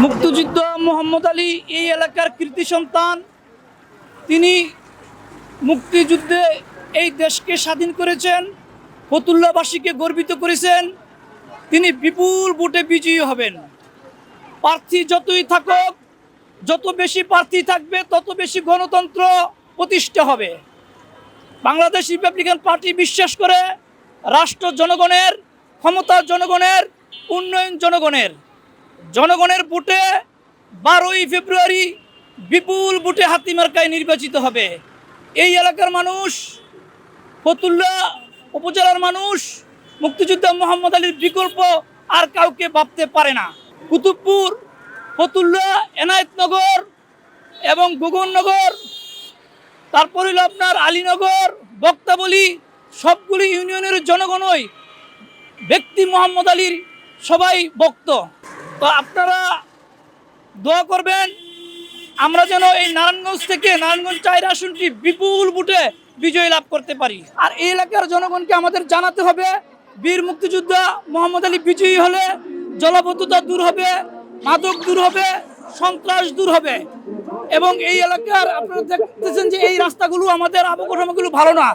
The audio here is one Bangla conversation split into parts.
মুক্তিযোদ্ধা মোহাম্মদ আলী এই এলাকার কৃতি সন্তান। তিনি মুক্তিযুদ্ধে এই দেশকে স্বাধীন করেছেন, ফতুল্লাবাসীকে গর্বিত করেছেন। তিনি বিপুল ভোটে বিজয়ী হবেন। প্রার্থী যতই থাকুক, যত বেশি প্রার্থী থাকবে তত বেশি গণতন্ত্র প্রতিষ্ঠা হবে। বাংলাদেশ রিপাবলিকান পার্টি বিশ্বাস করে রাষ্ট্র জনগণের, ক্ষমতা জনগণের, উন্নয়ন জনগণের। জনগণের ভোটে 12ই ফেব্রুয়ারি বিপুল ভোটে হাতিমার্কায় নির্বাচিত হবে। এই এলাকার মানুষ, ফতুল্লা উপজেলার মানুষ মুক্তিযোদ্ধা মোহাম্মদ আলীর বিকল্প আর কাউকে ভাবতে পারে না। কুতুবপুর, ফতুল্লা, এনায়েতনগর এবং গগননগর, তারপর হলো আপনার আলীনগর, বক্তাবলী, সবগুলি ইউনিয়নের জনগণই ব্যক্তি মোহাম্মদ আলীর সবাই ভক্ত। তো আপনারা দোয়া করবেন আমরা যেন এই নারায়ণগঞ্জ থেকে, নারায়ণগঞ্জ 4 আসনটি বিপুল ভোটে বিজয় লাভ করতে পারি। আর এই এলাকার জনগণকে আমাদের জানাতে হবে, বীর মুক্তিযোদ্ধা মোহাম্মদ আলী বিজয়ী হলে জলাবদ্ধতা দূর হবে, মাদক দূর হবে, সন্ত্রাস দূর হবে। এবং এই এলাকার আপনারা দেখতেছেন যে এই রাস্তাগুলো, আমাদের অবকাঠামোগুলো ভালো না,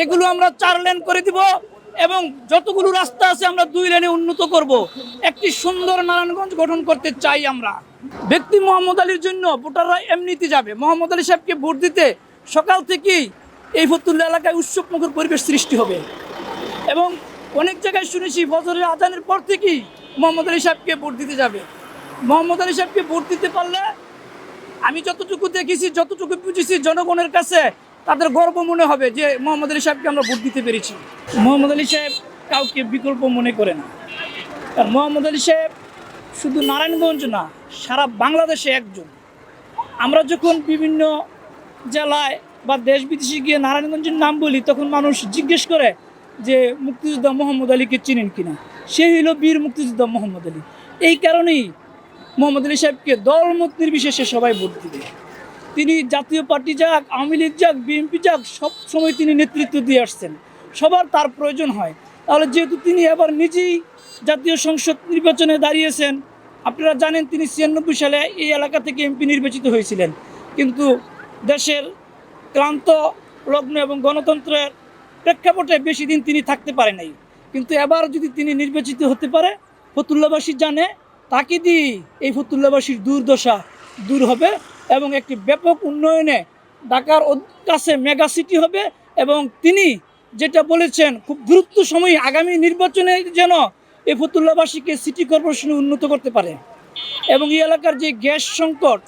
এগুলো আমরা 4 লেন করে দিব এবং যতগুলো রাস্তা আছে আমরা 2 লেনে উন্নত করব। একটি সুন্দর নারায়ণগঞ্জ গঠন করতে চাই আমরা। ব্যক্তি মোহাম্মদ আলীর জন্য ভোটাররা এমনিতে যাবে। মোহাম্মদ আলী সাহেবকে ভোট দিতে সকাল থেকেই এই ফতুল্লা এলাকায় উৎসবমুখর পরিবেশ সৃষ্টি হবে। এবং অনেক জায়গায় শুনেছি ফজরের আজানের পর থেকেই মোহাম্মদ আলী সাহেবকে ভোট দিতে যাবে। মোহাম্মদ আলী সাহেবকে ভোট দিতে পারলে আমি যতটুকু দেখেছি, যতটুকু বুঝেছি, জনগণের কাছে তাদের গর্ব মনে হবে যে মোহাম্মদ আলী সাহেবকে আমরা ভোট দিতে পেরেছি। মোহাম্মদ আলী সাহেব কাউকে বিকল্প মনে করে না। আর মোহাম্মদ আলী সাহেব শুধু নারায়ণগঞ্জ না, সারা বাংলাদেশে একজন। আমরা যখন বিভিন্ন জেলায় বা দেশ বিদেশে গিয়ে নারায়ণগঞ্জের নাম বলি, তখন মানুষ জিজ্ঞেস করে যে মুক্তিযোদ্ধা মোহাম্মদ আলীকে চিনেন কিনা। সে হইল বীর মুক্তিযোদ্ধা মোহাম্মদ আলী। এই কারণেই মোহাম্মদ আলী সাহেবকে দলমত নির্বিশেষে সবাই ভোট দিবে। তিনি জাতীয় পার্টি যাক, আওয়ামী লীগ যাক, বিএনপি যাক, সব সময় তিনি নেতৃত্ব দিয়ে আসছেন। সবার তার প্রয়োজন হয়। তাহলে যেহেতু তিনি এবার নিজেই জাতীয় সংসদ নির্বাচনে দাঁড়িয়েছেন, আপনারা জানেন তিনি 96 সালে এই এলাকা থেকে এমপি নির্বাচিত হয়েছিলেন। কিন্তু দেশের ক্লান্ত লগ্ন এবং গণতন্ত্রের প্রেক্ষাপটে বেশি দিন তিনি থাকতে পারে নাই। কিন্তু এবার যদি তিনি নির্বাচিত হতে পারে, ফতুল্লাবাসী জানে তাকে দিয়ে এই ফতুল্লাবাসীর দুর্দশা দূর হবে এবং একটি ব্যাপক উন্নয়নে ঢাকার কাছে মেগা সিটি হবে। এবং তিনি যেটা বলেছেন, খুব দ্রুত সময়ে আগামী নির্বাচনে যেন এই ফতুল্লাবাসীকে সিটি কর্পোরেশনে উন্নত করতে পারে। এবং এই এলাকার যে গ্যাস সংকট,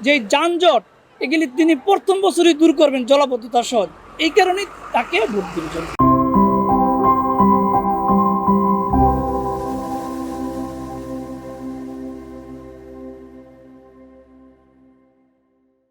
যে যানজট, এগুলি তিনি প্রথম বছরই দূর করবেন, জলাবদ্ধতা সহ। এই কারণেই তাকে ভোট দিবেন।